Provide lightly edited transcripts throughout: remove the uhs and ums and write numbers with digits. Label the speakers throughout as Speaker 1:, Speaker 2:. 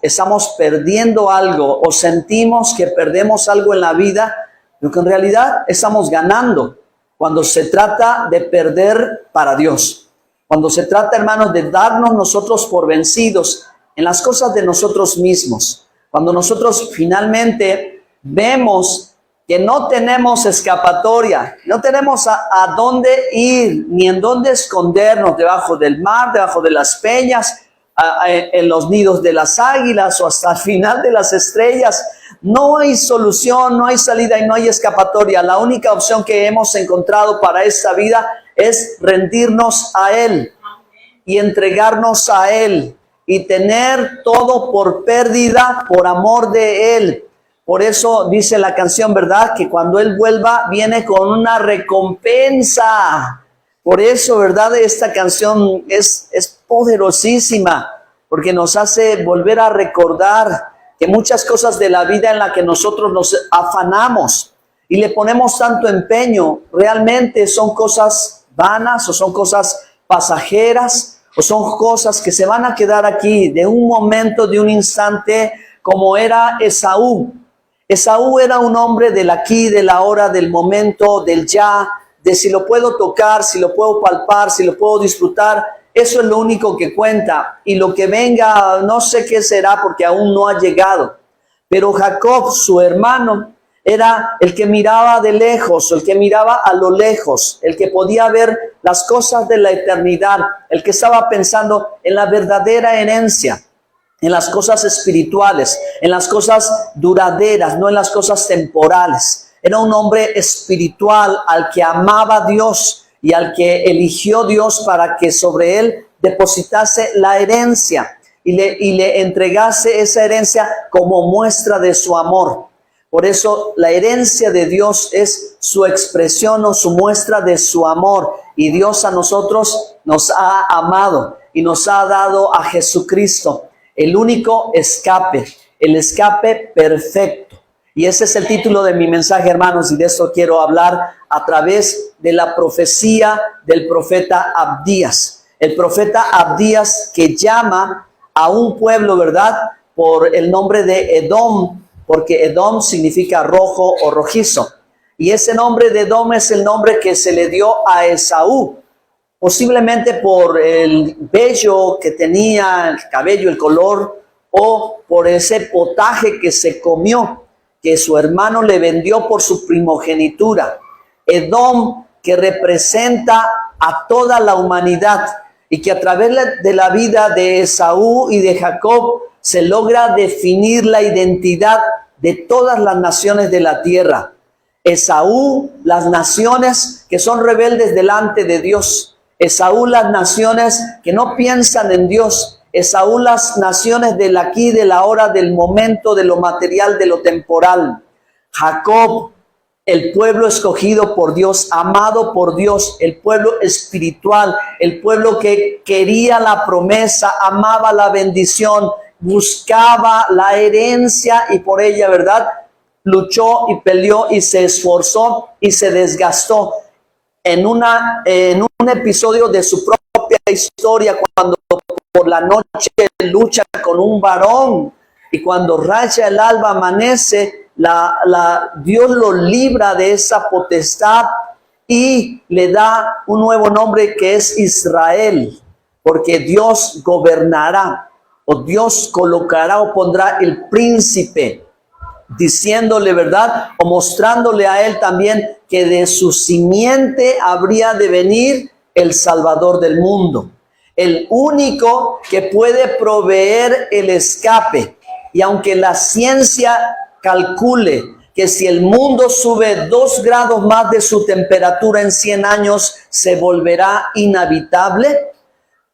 Speaker 1: estamos perdiendo algo o sentimos que perdemos algo en la vida, lo que en realidad estamos ganando cuando se trata de perder para Dios. Cuando se trata, hermanos, de darnos nosotros por vencidos en las cosas de nosotros mismos. Cuando nosotros finalmente vemos que no tenemos escapatoria, no tenemos a dónde ir, ni en dónde escondernos, debajo del mar, debajo de las peñas, en los nidos de las águilas o hasta el final de las estrellas. No hay solución, no hay salida y no hay escapatoria. La única opción que hemos encontrado para esta vida es rendirnos a Él y entregarnos a Él y tener todo por pérdida por amor de Él. Por eso dice la canción, ¿verdad? Que cuando Él vuelva viene con una recompensa. Por eso, ¿verdad? Esta canción es poderosísima, porque nos hace volver a recordar que muchas cosas de la vida en la que nosotros nos afanamos y le ponemos tanto empeño, realmente son cosas vanas o son cosas pasajeras o son cosas que se van a quedar aquí de un momento, de un instante, como era Esaú. Esaú era un hombre del aquí, del ahora, del momento, del ya, de si lo puedo tocar, si lo puedo palpar, si lo puedo disfrutar. Eso es lo único que cuenta. Y lo que venga, no sé qué será porque aún no ha llegado. Pero Jacob, su hermano, era el que miraba de lejos, el que miraba a lo lejos, el que podía ver las cosas de la eternidad, el que estaba pensando en la verdadera herencia, en las cosas espirituales, en las cosas duraderas, no en las cosas temporales. Era un hombre espiritual al que amaba a Dios y al que eligió Dios para que sobre él depositase la herencia y le entregase esa herencia como muestra de su amor. Por eso la herencia de Dios es su expresión o su muestra de su amor. Y Dios a nosotros nos ha amado y nos ha dado a Jesucristo, el único escape, el escape perfecto. Y ese es el título de mi mensaje, hermanos, y de eso quiero hablar a través de la profecía del profeta Abdías. El profeta Abdías que llama a un pueblo, ¿verdad?, por el nombre de Edom, porque Edom significa rojo o rojizo. Y ese nombre de Edom es el nombre que se le dio a Esaú, posiblemente por el vello que tenía, el cabello, el color, o por ese potaje que se comió, que su hermano le vendió por su primogenitura. Edom, que representa a toda la humanidad y que a través de la vida de Esaú y de Jacob se logra definir la identidad de todas las naciones de la tierra. Esaú, las naciones que son rebeldes delante de Dios. Esaú, las naciones que no piensan en Dios. Esaú, las naciones del aquí, del ahora, del momento, de lo material, de lo temporal. Jacob, el pueblo escogido por Dios, amado por Dios, el pueblo espiritual, el pueblo que quería la promesa, amaba la bendición, buscaba la herencia y por ella, ¿verdad?, luchó y peleó y se esforzó y se desgastó en un episodio de su propia historia, cuando por la noche lucha con un varón y cuando raya el alba amanece, Dios lo libra de esa potestad y le da un nuevo nombre que es Israel, porque Dios gobernará o Dios colocará o pondrá el príncipe, diciéndole, ¿verdad?, o mostrándole a él también que de su simiente habría de venir el Salvador del mundo, el único que puede proveer el escape. Y aunque la ciencia calcule que si el mundo sube 2 grados más de su temperatura en 100 años, se volverá inhabitable,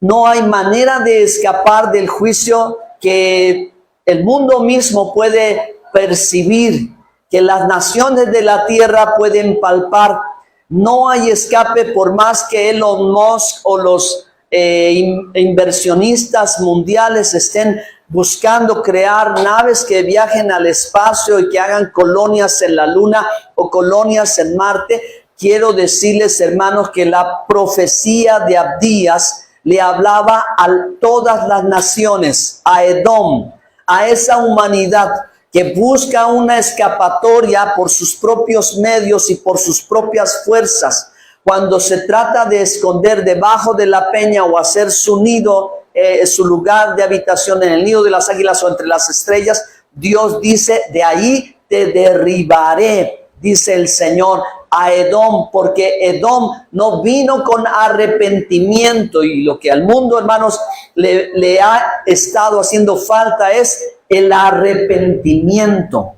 Speaker 1: no hay manera de escapar del juicio que el mundo mismo puede percibir, que las naciones de la tierra pueden palpar. No hay escape por más que Elon Musk o los inversionistas mundiales estén buscando crear naves que viajen al espacio y que hagan colonias en la Luna o colonias en Marte. Quiero decirles, hermanos, que la profecía de Abdías le hablaba a todas las naciones, a Edom, a esa humanidad que busca una escapatoria por sus propios medios y por sus propias fuerzas. Cuando se trata de esconder debajo de la peña o hacer su nido, su lugar de habitación en el nido de las águilas o entre las estrellas, Dios dice, de ahí te derribaré, dice el Señor, a Edom, porque Edom no vino con arrepentimiento, y lo que al mundo, hermanos, le ha estado haciendo falta es el arrepentimiento,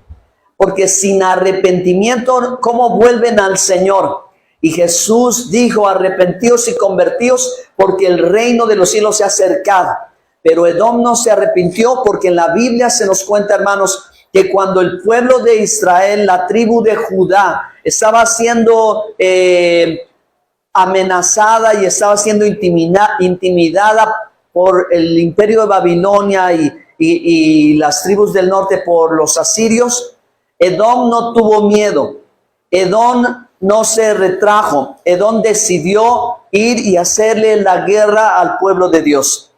Speaker 1: porque sin arrepentimiento, ¿cómo vuelven al Señor? Y Jesús dijo, arrepentíos y convertíos, porque el reino de los cielos se ha acercado. Pero Edom no se arrepintió, porque en la Biblia se nos cuenta, hermanos, que cuando el pueblo de Israel, la tribu de Judá, estaba siendo amenazada y estaba siendo intimidada por el imperio de Babilonia y las tribus del norte por los asirios, Edom no tuvo miedo. Edom no se retrajo. Edom decidió ir y hacerle la guerra al pueblo de Dios.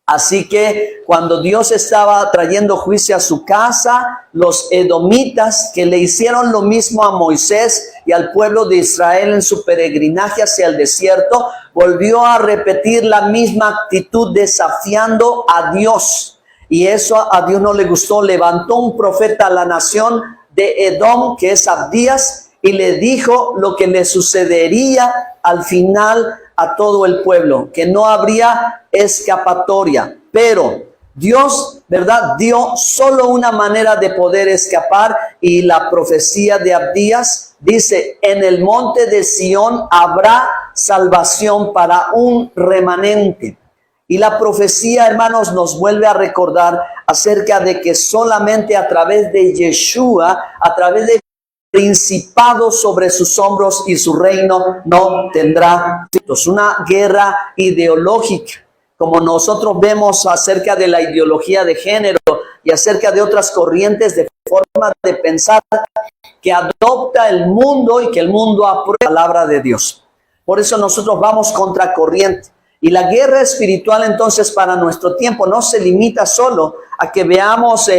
Speaker 1: Así que cuando Dios estaba trayendo juicio a su casa, los edomitas, que le hicieron lo mismo a Moisés y al pueblo de Israel en su peregrinaje hacia el desierto, volvió a repetir la misma actitud desafiando a Dios. Y eso a Dios no le gustó. Levantó un profeta a la nación de Edom, que es Abdías, y le dijo lo que le sucedería al final a todo el pueblo, que no habría escapatoria. Pero Dios, ¿verdad?, dio solo una manera de poder escapar, y la profecía de Abdías dice, en el monte de Sión habrá salvación para un remanente. Y la profecía, hermanos, nos vuelve a recordar acerca de que solamente a través de Yeshua, a través de principado sobre sus hombros, y su reino no tendrá frutos. Una guerra ideológica, como nosotros vemos acerca de la ideología de género y acerca de otras corrientes de forma de pensar que adopta el mundo y que el mundo aprueba la palabra de Dios. Por eso nosotros vamos contra corriente. Y la guerra espiritual, entonces, para nuestro tiempo no se limita solo a que veamos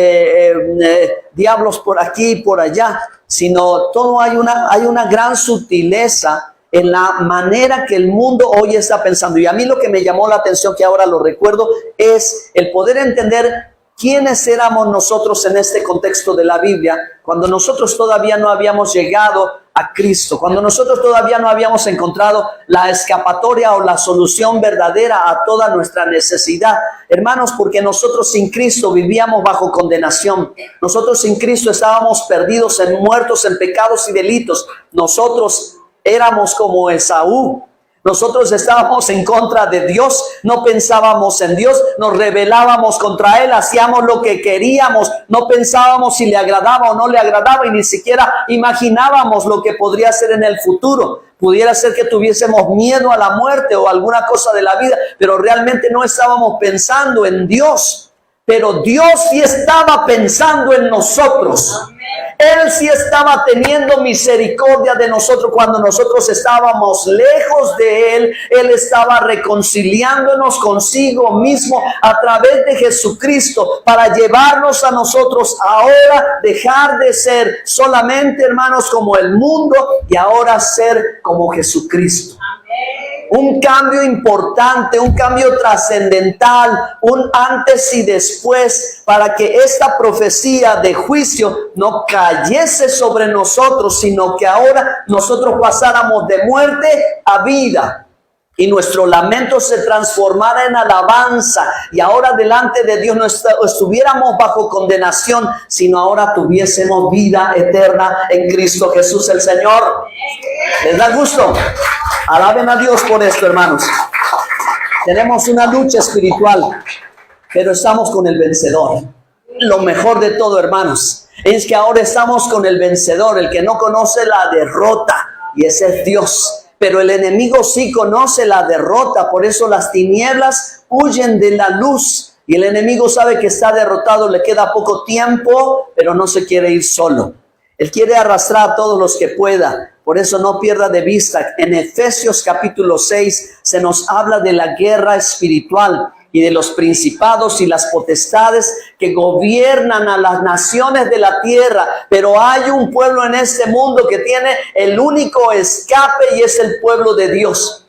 Speaker 1: diablos por aquí y por allá, sino todo hay una gran sutileza en la manera que el mundo hoy está pensando. Y a mí lo que me llamó la atención, que ahora lo recuerdo, es el poder entender quiénes éramos nosotros en este contexto de la Biblia, cuando nosotros todavía no habíamos llegado a Cristo, cuando nosotros todavía no habíamos encontrado la escapatoria o la solución verdadera a toda nuestra necesidad. Hermanos, porque nosotros sin Cristo vivíamos bajo condenación. Nosotros sin Cristo estábamos perdidos, muertos en pecados y delitos. Nosotros éramos como Esaú. Nosotros estábamos en contra de Dios, no pensábamos en Dios, nos rebelábamos contra Él, hacíamos lo que queríamos, no pensábamos si le agradaba o no le agradaba, y ni siquiera imaginábamos lo que podría ser en el futuro. Pudiera ser que tuviésemos miedo a la muerte o alguna cosa de la vida, pero realmente no estábamos pensando en Dios. Pero Dios sí estaba pensando en nosotros. Él sí estaba teniendo misericordia de nosotros cuando nosotros estábamos lejos de Él. Él estaba reconciliándonos consigo mismo a través de Jesucristo para llevarnos a nosotros ahora dejar de ser solamente, hermanos, como el mundo, y ahora ser como Jesucristo. Un cambio importante, un cambio trascendental, un antes y después, para que esta profecía de juicio no cayese sobre nosotros, sino que ahora nosotros pasáramos de muerte a vida. Y nuestro lamento se transformara en alabanza. Y ahora delante de Dios no estuviéramos bajo condenación, sino ahora tuviésemos vida eterna en Cristo Jesús el Señor. ¿Les da gusto? Alaben a Dios por esto, hermanos. Tenemos una lucha espiritual, pero estamos con el vencedor. Lo mejor de todo, hermanos, es que ahora estamos con el vencedor, el que no conoce la derrota, y ese es Dios. Pero el enemigo sí conoce la derrota, por eso las tinieblas huyen de la luz. Y el enemigo sabe que está derrotado, le queda poco tiempo, pero no se quiere ir solo. Él quiere arrastrar a todos los que pueda. Por eso no pierda de vista. En Efesios capítulo 6 se nos habla de la guerra espiritual. y de los principados y las potestades que gobiernan a las naciones de la tierra. Pero hay un pueblo en este mundo que tiene el único escape y es el pueblo de Dios.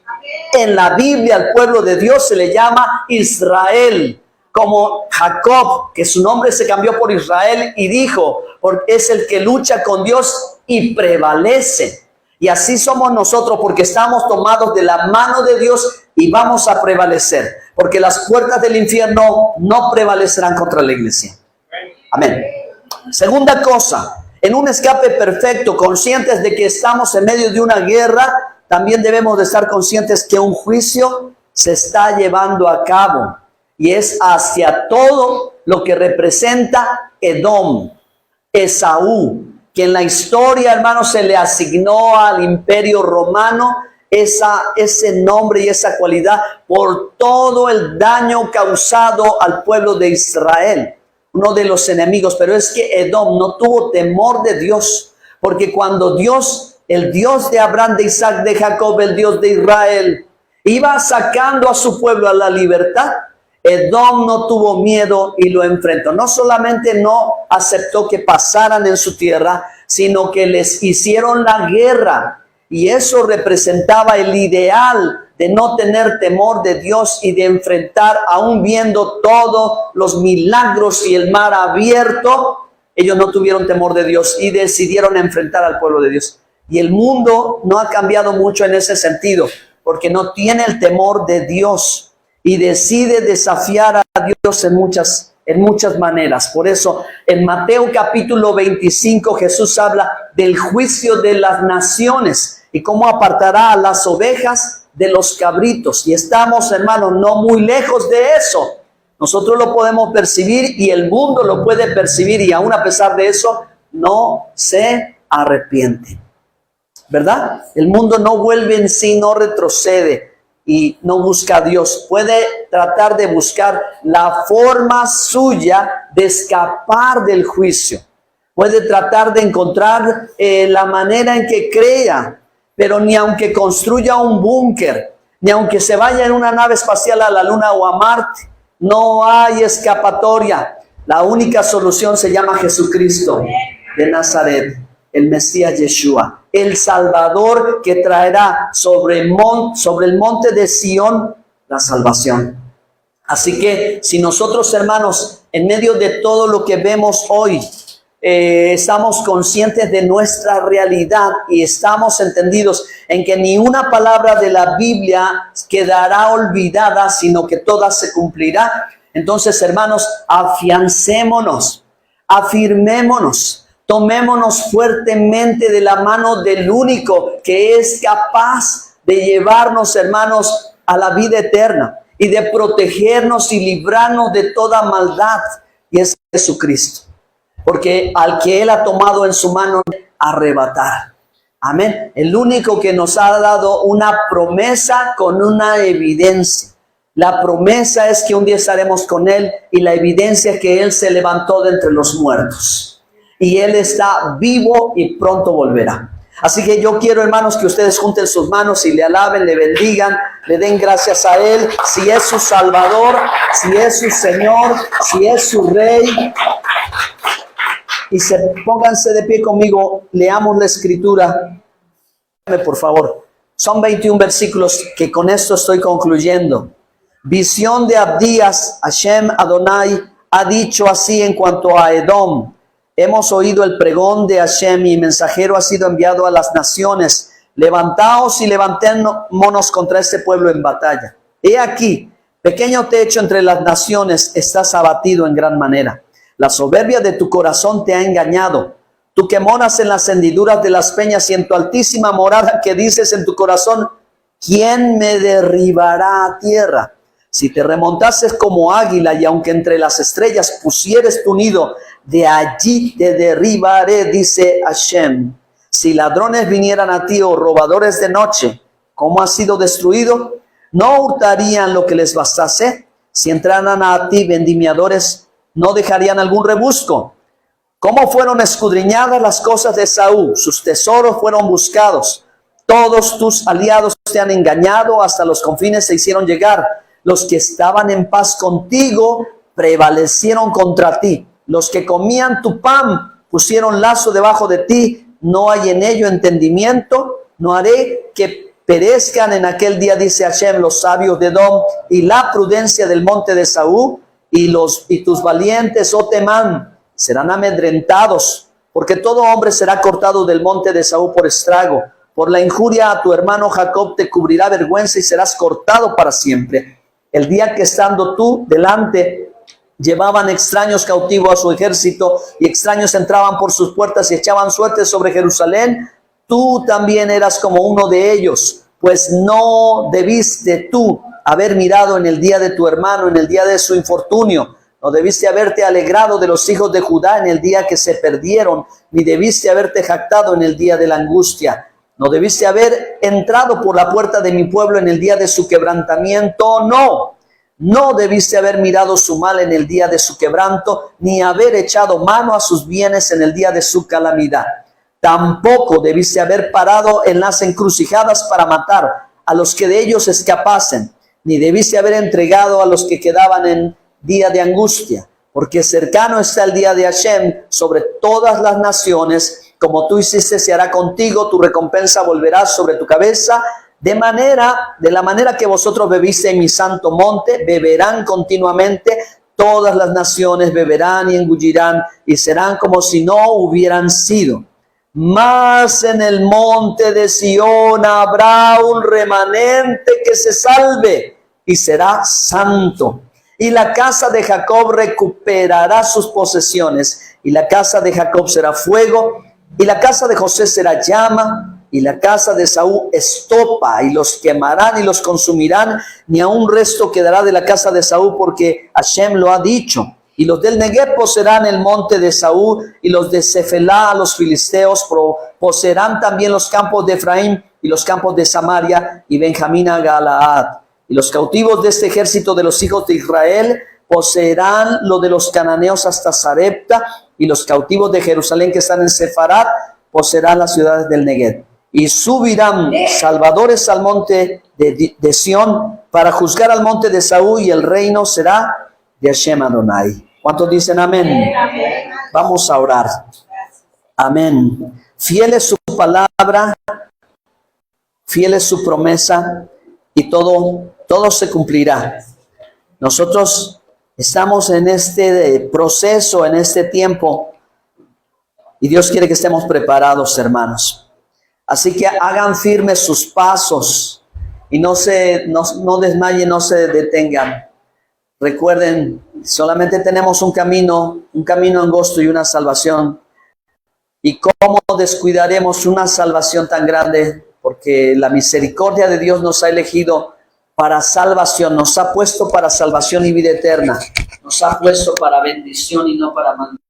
Speaker 1: En la Biblia al pueblo de Dios se le llama Israel, como Jacob, que su nombre se cambió por Israel y dijo, porque es el que lucha con Dios y prevalece. Y así somos nosotros, porque estamos tomados de la mano de Dios y vamos a prevalecer, porque las puertas del infierno no prevalecerán contra la iglesia. Amén. Segunda cosa, en un escape perfecto, conscientes de que estamos en medio de una guerra, también debemos de estar conscientes que un juicio se está llevando a cabo. Y es hacia todo lo que representa Edom, Esaú, que en la historia, hermanos, se le asignó al imperio romano ese nombre y esa cualidad por todo el daño causado al pueblo de Israel, uno de los enemigos. Pero es que Edom no tuvo temor de Dios, porque cuando Dios, el Dios de Abraham, de Isaac, de Jacob, el Dios de Israel, iba sacando a su pueblo a la libertad, Edom no tuvo miedo y lo enfrentó. No solamente no aceptó que pasaran en su tierra, sino que les hicieron la guerra. Y eso representaba el ideal de no tener temor de Dios y de enfrentar, aún viendo todos los milagros y el mar abierto. Ellos no tuvieron temor de Dios y decidieron enfrentar al pueblo de Dios. Y el mundo no ha cambiado mucho en ese sentido, porque no tiene el temor de Dios y decide desafiar a Dios en muchas maneras. Por eso en Mateo capítulo 25 Jesús habla del juicio de las naciones y cómo apartará a las ovejas de los cabritos. Y estamos, hermanos, no muy lejos de eso. Nosotros lo podemos percibir y el mundo lo puede percibir, y aún a pesar de eso no se arrepiente, ¿verdad? El mundo no vuelve en sí, no retrocede y no busca a Dios. Puede tratar de buscar la forma suya de escapar del juicio. Puede tratar de encontrar la manera en que crea, pero ni aunque construya un búnker, ni aunque se vaya en una nave espacial a la luna o a Marte, no hay escapatoria. La única solución se llama Jesucristo de Nazaret, el Mesías Yeshua, el Salvador que traerá sobre el monte de Sión la salvación. Así que si nosotros, hermanos, en medio de todo lo que vemos hoy, estamos conscientes de nuestra realidad y estamos entendidos en que ni una palabra de la Biblia quedará olvidada, sino que toda se cumplirá. Entonces, hermanos, afiancémonos, afirmémonos, tomémonos fuertemente de la mano del único que es capaz de llevarnos, hermanos, a la vida eterna y de protegernos y librarnos de toda maldad, y es Jesucristo. Porque al que Él ha tomado en su mano, arrebatar. Amén. El único que nos ha dado una promesa con una evidencia. La promesa es que un día estaremos con Él, y la evidencia es que Él se levantó de entre los muertos. Y Él está vivo y pronto volverá. Así que yo quiero, hermanos, que ustedes junten sus manos y le alaben, le bendigan, le den gracias a Él. Si es su Salvador, si es su Señor, si es su Rey. Y pónganse de pie conmigo, leamos la escritura. Por favor, son 21 versículos que con esto estoy concluyendo. Visión de Abdías, Hashem Adonai ha dicho así en cuanto a Edom: hemos oído el pregón de Hashem, y mensajero ha sido enviado a las naciones. Levantaos y levantémonos contra este pueblo en batalla. He aquí, pequeño techo entre las naciones, estás abatido en gran manera. La soberbia de tu corazón te ha engañado. Tú que moras en las hendiduras de las peñas y en tu altísima morada, que dices en tu corazón: ¿quién me derribará a tierra? Si te remontases como águila, y aunque entre las estrellas pusieres tu nido, de allí te derribaré, dice Hashem. Si ladrones vinieran a ti, o robadores de noche, ¿cómo has sido destruido? ¿No hurtarían lo que les bastase? Si entraran a ti vendimiadores, ¿no dejarían algún rebusco? ¿Cómo fueron escudriñadas las cosas de Saúl? Sus tesoros fueron buscados. Todos tus aliados te han engañado, hasta los confines se hicieron llegar. Los que estaban en paz contigo prevalecieron contra ti. Los que comían tu pan pusieron lazo debajo de ti. No hay en ello entendimiento. No haré que perezcan en aquel día, dice Hashem, los sabios de Edom y la prudencia del monte de Saúl, y tus valientes, oh Temán, serán amedrentados, porque todo hombre será cortado del monte de Saúl por estrago. Por la injuria a tu hermano Jacob te cubrirá vergüenza y serás cortado para siempre. El día que estando tú delante llevaban extraños cautivos a su ejército, y extraños entraban por sus puertas y echaban suerte sobre Jerusalén, tú también eras como uno de ellos, pues no debiste tú haber mirado en el día de tu hermano, en el día de su infortunio. No debiste haberte alegrado de los hijos de Judá en el día que se perdieron, ni debiste haberte jactado en el día de la angustia. No debiste haber entrado por la puerta de mi pueblo en el día de su quebrantamiento, no. No debiste haber mirado su mal en el día de su quebranto, ni haber echado mano a sus bienes en el día de su calamidad. Tampoco debiste haber parado en las encrucijadas para matar a los que de ellos escapasen, ni debiste haber entregado a los que quedaban en día de angustia, porque cercano está el día de Hashem sobre todas las naciones. Como tú hiciste, se hará contigo, tu recompensa volverá sobre tu cabeza. De la manera que vosotros bebiste en mi santo monte, beberán continuamente. Todas las naciones beberán y engullirán, y serán como si no hubieran sido. Mas en el monte de Sión habrá un remanente que se salve, y será santo. Y la casa de Jacob recuperará sus posesiones, y la casa de Jacob será fuego, y la casa de José será llama, y la casa de Saúl estopa, y los quemarán y los consumirán, ni aun resto quedará de la casa de Saúl, porque Hashem lo ha dicho. Y los del Negev poseerán el monte de Saúl, y los de Cefelá a los filisteos, poseerán también los campos de Efraín, y los campos de Samaria, y Benjamín a Galaad. Y los cautivos de este ejército de los hijos de Israel poseerán lo de los cananeos hasta Sarepta, y los cautivos de Jerusalén que están en Sefarat poseerán las ciudades del Negev. Y subirán salvadores al monte de Sión para juzgar al monte de Saúl, y el reino será de Hashem Adonai. ¿Cuántos dicen amén? Amén. Vamos a orar. Amén. Fiel es su palabra, fiel es su promesa, y todo se cumplirá. Nosotros estamos en este proceso, en este tiempo, y Dios quiere que estemos preparados, hermanos. Así que hagan firmes sus pasos y no desmayen, no se detengan. Recuerden, solamente tenemos un camino angosto y una salvación. ¿Y cómo descuidaremos una salvación tan grande? Porque la misericordia de Dios nos ha elegido para salvación, nos ha puesto para salvación y vida eterna, nos ha puesto para bendición y no para maldición.